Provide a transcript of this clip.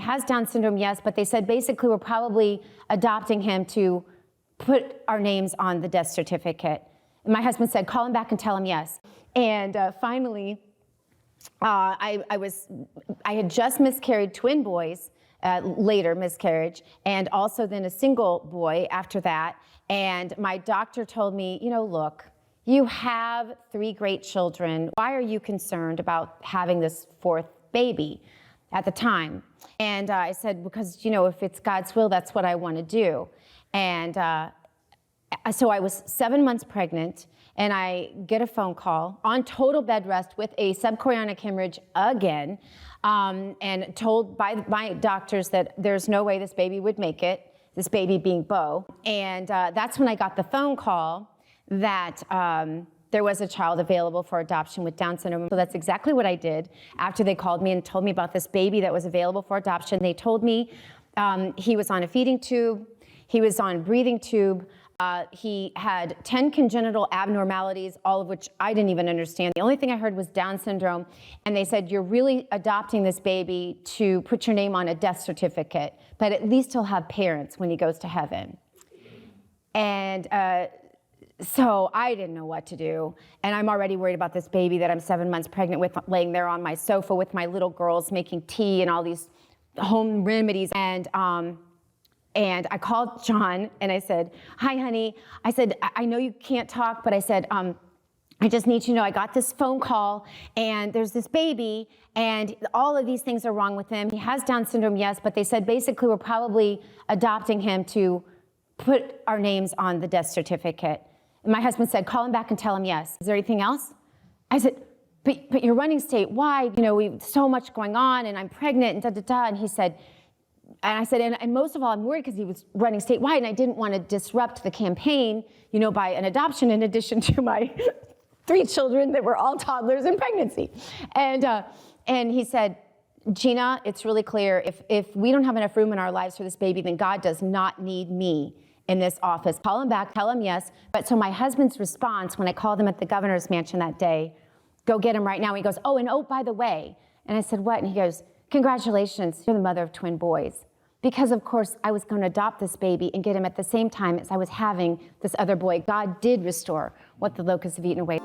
has Down syndrome, yes, but they said basically we're probably adopting him to put our names on the death certificate. And my husband said, call him back and tell him yes. And finally, I had just miscarried twin boys, later miscarriage, and also then a single boy after that. And my doctor told me, you know, look, you have 3 great children. Why are you concerned about having this 4th baby at the time? And I said, because, you know, if it's God's will, that's what I want to do. And so I was 7 months pregnant, and I get a phone call on total bed rest with a subchorionic hemorrhage again, and told by my doctors that there's no way this baby would make it, this baby being Bo. And that's when I got the phone call that there was a child available for adoption with Down syndrome. So that's exactly what I did. After they called me and told me about this baby that was available for adoption, they told me he was on a feeding tube, he was on a breathing tube, he had 10 congenital abnormalities, all of which I didn't even understand. The only thing I heard was Down syndrome, and they said, you're really adopting this baby to put your name on a death certificate, but at least he'll have parents when he goes to heaven. And so I didn't know what to do, and I'm already worried about this baby that I'm 7 months pregnant with, laying there on my sofa with my little girls making tea and all these home remedies. And I called John and I said, hi, honey. I said, I know you can't talk, but I said, I just need you to know I got this phone call and there's this baby and all of these things are wrong with him. He has Down syndrome, yes, but they said basically we're probably adopting him to put our names on the death certificate. And my husband said, call him back and tell him yes. Is there anything else? I said, but you're running statewide, you know, we've so much going on and I'm pregnant and da-da-da. And he said, and I said, and most of all, I'm worried because he was running statewide and I didn't want to disrupt the campaign, you know, by an adoption in addition to my 3 children that were all toddlers in pregnancy. And he said, Gina, it's really clear, if we don't have enough room in our lives for this baby, then God does not need me in this office. Call him back, tell him yes. But so my husband's response when I called him at the governor's mansion that day, go get him right now. He goes, oh, and oh, by the way. And I said, what? And he goes, congratulations, you're the mother of twin boys. Because of course I was going to adopt this baby and get him at the same time as I was having this other boy. God did restore what the locusts have eaten away.